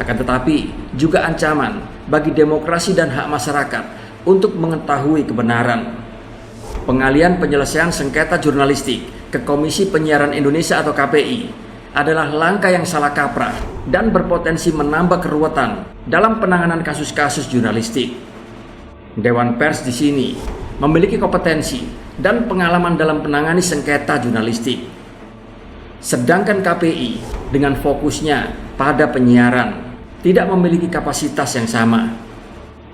Akan tetapi juga ancaman bagi demokrasi dan hak masyarakat untuk mengetahui kebenaran. Pengalian penyelesaian sengketa jurnalistik ke Komisi Penyiaran Indonesia atau KPI adalah langkah yang salah kaprah dan berpotensi menambah keruwetan dalam penanganan kasus-kasus jurnalistik. Dewan Pers di sini memiliki kompetensi dan pengalaman dalam menangani sengketa jurnalistik. Sedangkan KPI dengan fokusnya pada penyiaran tidak memiliki kapasitas yang sama.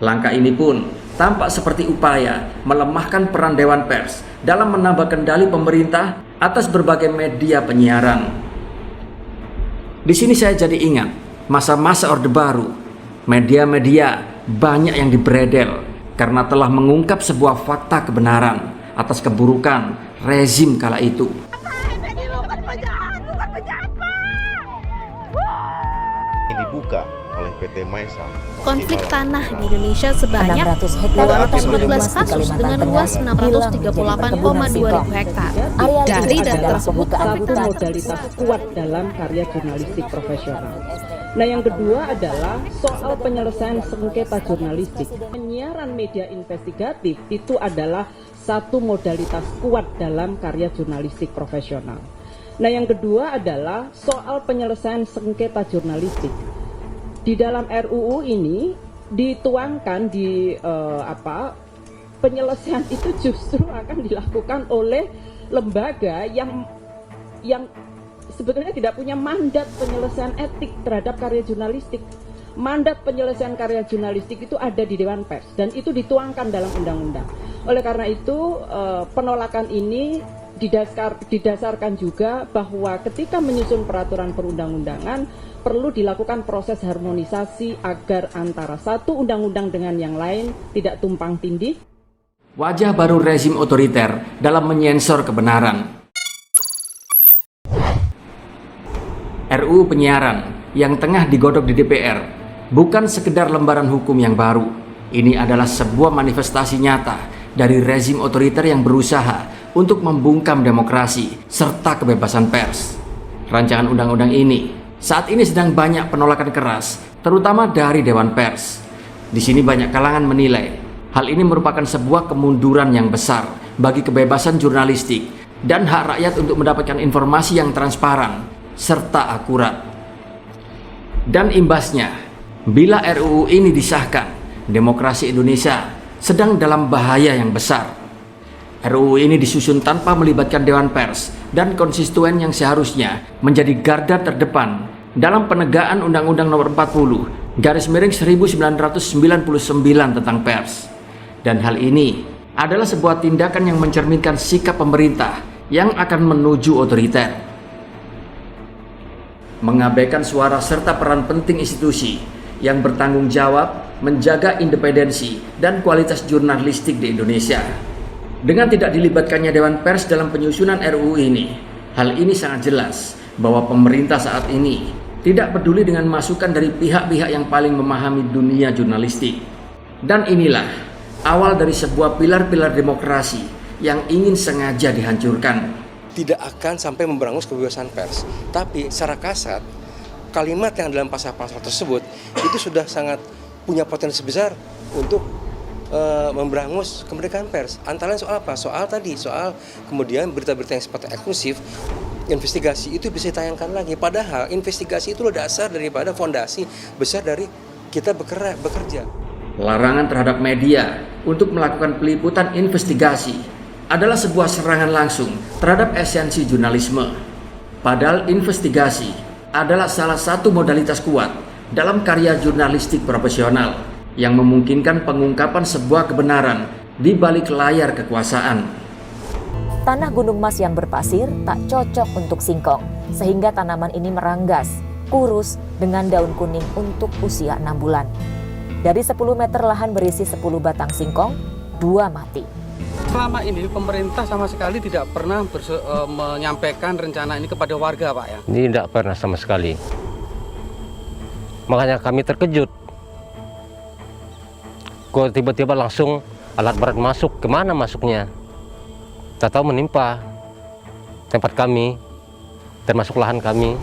Langkah ini pun tampak seperti upaya melemahkan peran Dewan Pers dalam menambah kendali pemerintah atas berbagai media penyiaran. Di sini saya jadi ingat masa-masa Orde Baru. Media-media banyak yang dibredel karena telah mengungkap sebuah fakta kebenaran atas keburukan rezim kala itu. Dibuka oleh PT Maesa. Konflik tanah di Indonesia sebanyak 214 kasus dengan luas 638,2 ribu hektar. Dari data tersebut, satu modalitas kuat dalam karya jurnalistik profesional. Nah, yang kedua adalah soal penyelesaian sengketa jurnalistik. Penyiaran media investigatif itu adalah satu modalitas kuat dalam karya jurnalistik profesional. Nah, yang kedua adalah soal penyelesaian sengketa jurnalistik. Di dalam RUU ini dituangkan di penyelesaian itu justru akan dilakukan oleh lembaga yang sebetulnya tidak punya mandat penyelesaian etik terhadap karya jurnalistik. Mandat penyelesaian karya jurnalistik itu ada di Dewan Pers dan itu dituangkan dalam undang-undang. Oleh karena itu penolakan ini didasarkan juga bahwa ketika menyusun peraturan perundang-undangan perlu dilakukan proses harmonisasi agar antara satu undang-undang dengan yang lain tidak tumpang tindih. Wajah baru rezim otoriter dalam menyensor kebenaran. RUU Penyiaran yang tengah digodok di DPR bukan sekedar lembaran hukum yang baru. Ini adalah sebuah manifestasi nyata dari rezim otoriter yang berusaha untuk membungkam demokrasi serta kebebasan pers. Rancangan undang-undang ini saat ini sedang banyak penolakan keras, terutama dari Dewan Pers. Di sini banyak kalangan menilai hal ini merupakan sebuah kemunduran yang besar bagi kebebasan jurnalistik dan hak rakyat untuk mendapatkan informasi yang transparan serta akurat. Dan imbasnya, bila RUU ini disahkan, demokrasi Indonesia sedang dalam bahaya yang besar. RUU ini disusun tanpa melibatkan Dewan Pers dan konstituen yang seharusnya menjadi garda terdepan dalam penegakan Undang-Undang Nomor 40/1999 tentang pers. Dan hal ini adalah sebuah tindakan yang mencerminkan sikap pemerintah yang akan menuju otoriter. Mengabaikan suara serta peran penting institusi yang bertanggung jawab menjaga independensi dan kualitas jurnalistik di Indonesia. Dengan tidak dilibatkannya Dewan Pers dalam penyusunan RUU ini, hal ini sangat jelas bahwa pemerintah saat ini tidak peduli dengan masukan dari pihak-pihak yang paling memahami dunia jurnalistik. Dan inilah awal dari sebuah pilar-pilar demokrasi yang ingin sengaja dihancurkan. Tidak akan sampai memberangus kebebasan pers, tapi secara kasat kalimat yang dalam pasal-pasal tersebut itu sudah sangat punya potensi besar untuk memberangus kemerdekaan pers. Antara lain soal apa? Soal kemudian berita-berita yang sifatnya eksklusif, investigasi itu bisa ditayangkan lagi. Padahal investigasi itu dasar daripada fondasi besar dari kita bekerja. Larangan terhadap media untuk melakukan peliputan investigasi adalah sebuah serangan langsung terhadap esensi jurnalisme. Padahal investigasi adalah salah satu modalitas kuat dalam karya jurnalistik profesional yang memungkinkan pengungkapan sebuah kebenaran di balik layar kekuasaan. Tanah gunung mas yang berpasir tak cocok untuk singkong, sehingga tanaman ini meranggas, kurus dengan daun kuning untuk usia 6 bulan. Dari 10 meter lahan berisi 10 batang singkong, 2 mati. Selama ini pemerintah sama sekali tidak pernah menyampaikan rencana ini kepada warga, Pak ya? Ini tidak pernah sama sekali. Makanya kami terkejut. Kok tiba-tiba langsung alat berat masuk, kemana masuknya? Tak tahu menimpa tempat kami, termasuk lahan kami.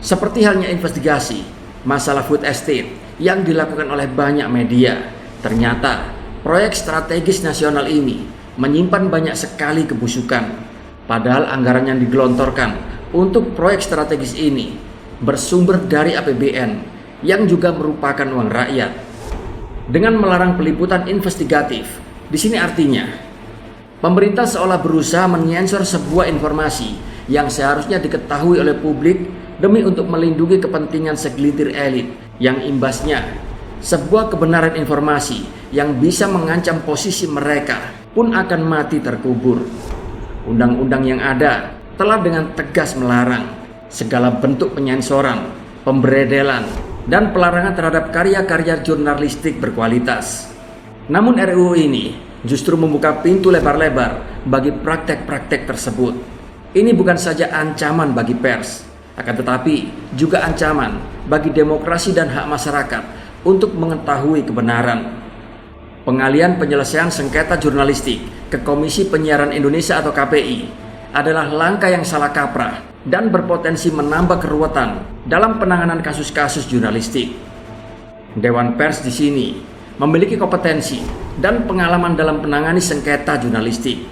Seperti halnya investigasi masalah food estate yang dilakukan oleh banyak media. Ternyata proyek strategis nasional ini menyimpan banyak sekali kebusukan. Padahal anggaran yang digelontorkan untuk proyek strategis ini bersumber dari APBN yang juga merupakan uang rakyat. Dengan melarang peliputan investigatif, di sini artinya pemerintah seolah berusaha menyensor sebuah informasi yang seharusnya diketahui oleh publik demi untuk melindungi kepentingan segelintir elit yang imbasnya sebuah kebenaran informasi yang bisa mengancam posisi mereka pun akan mati terkubur. Undang-undang yang ada telah dengan tegas melarang segala bentuk penyensoran, pemberedelan, dan pelarangan terhadap karya-karya jurnalistik berkualitas. Namun RUU ini justru membuka pintu lebar-lebar bagi praktek-praktek tersebut. Ini bukan saja ancaman bagi pers, akan tetapi juga ancaman bagi demokrasi dan hak masyarakat untuk mengetahui kebenaran. Pengalian penyelesaian sengketa jurnalistik ke Komisi Penyiaran Indonesia atau KPI adalah langkah yang salah kaprah dan berpotensi menambah keruwetan dalam penanganan kasus-kasus jurnalistik. Dewan Pers di sini memiliki kompetensi dan pengalaman dalam menangani sengketa jurnalistik.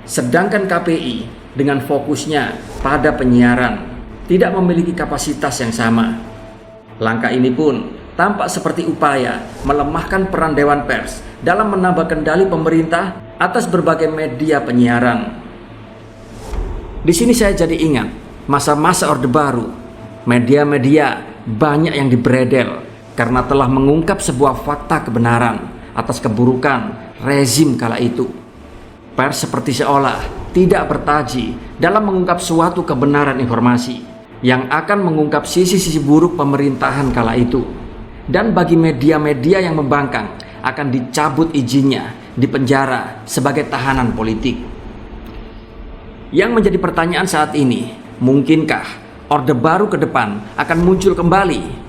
Sedangkan KPI dengan fokusnya pada penyiaran tidak memiliki kapasitas yang sama. Langkah ini pun tampak seperti upaya melemahkan peran Dewan Pers dalam menambah kendali pemerintah atas berbagai media penyiaran. Di sini saya jadi ingat masa-masa Orde Baru. Media-media banyak yang dibredel karena telah mengungkap sebuah fakta kebenaran atas keburukan rezim kala itu. Pers seperti seolah tidak bertaji dalam mengungkap suatu kebenaran informasi yang akan mengungkap sisi-sisi buruk pemerintahan kala itu. Dan bagi media-media yang membangkang akan dicabut izinnya, dipenjara sebagai tahanan politik. Yang menjadi pertanyaan saat ini, mungkinkah Orde Baru ke depan akan muncul kembali?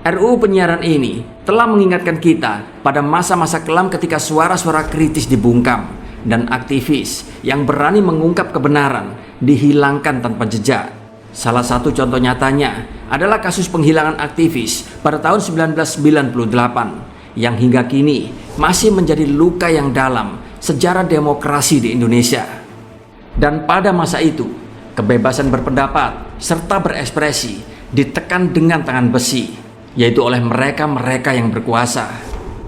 RUU penyiaran ini telah mengingatkan kita pada masa-masa kelam ketika suara-suara kritis dibungkam dan aktivis yang berani mengungkap kebenaran dihilangkan tanpa jejak. Salah satu contoh nyatanya adalah kasus penghilangan aktivis pada tahun 1998 yang hingga kini masih menjadi luka yang dalam sejarah demokrasi di Indonesia. Dan pada masa itu, kebebasan berpendapat serta berekspresi ditekan dengan tangan besi, yaitu oleh mereka-mereka yang berkuasa.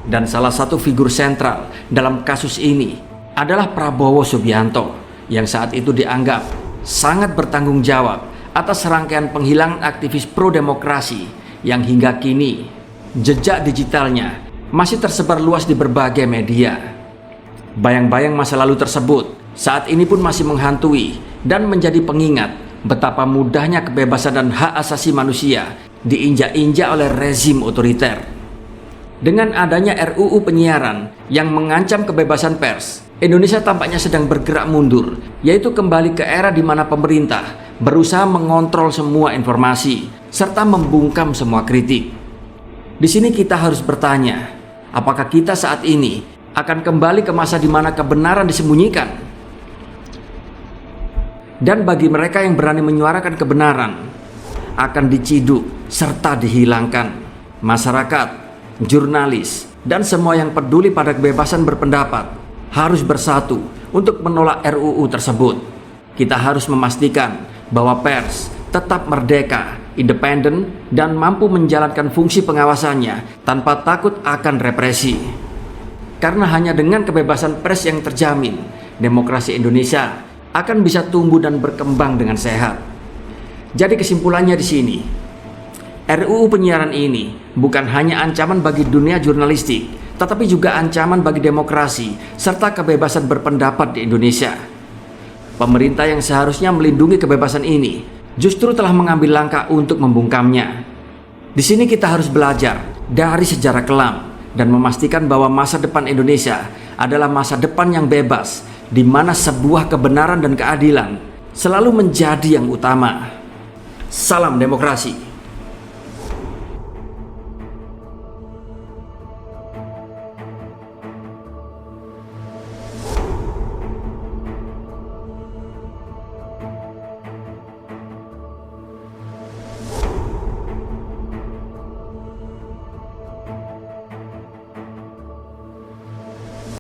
Dan salah satu figur sentral dalam kasus ini adalah Prabowo Subianto yang saat itu dianggap sangat bertanggung jawab atas rangkaian penghilangan aktivis pro-demokrasi yang hingga kini jejak digitalnya masih tersebar luas di berbagai media. Bayang-bayang masa lalu tersebut saat ini pun masih menghantui dan menjadi pengingat betapa mudahnya kebebasan dan hak asasi manusia diinjak-injak oleh rezim otoriter. Dengan adanya RUU penyiaran yang mengancam kebebasan pers, Indonesia tampaknya sedang bergerak mundur, yaitu kembali ke era di mana pemerintah berusaha mengontrol semua informasi serta membungkam semua kritik. Di sini kita harus bertanya, apakah kita saat ini akan kembali ke masa di mana kebenaran disembunyikan? Dan bagi mereka yang berani menyuarakan kebenaran akan diciduk serta dihilangkan. Masyarakat, jurnalis, dan semua yang peduli pada kebebasan berpendapat harus bersatu untuk menolak RUU tersebut. Kita harus memastikan bahwa pers tetap merdeka, independen, dan mampu menjalankan fungsi pengawasannya tanpa takut akan represi. Karena hanya dengan kebebasan pers yang terjamin, demokrasi Indonesia akan bisa tumbuh dan berkembang dengan sehat. Jadi kesimpulannya di sini, RUU penyiaran ini bukan hanya ancaman bagi dunia jurnalistik, tetapi juga ancaman bagi demokrasi serta kebebasan berpendapat di Indonesia. Pemerintah yang seharusnya melindungi kebebasan ini justru telah mengambil langkah untuk membungkamnya. Di sini kita harus belajar dari sejarah kelam dan memastikan bahwa masa depan Indonesia adalah masa depan yang bebas, di mana sebuah kebenaran dan keadilan selalu menjadi yang utama. Salam demokrasi.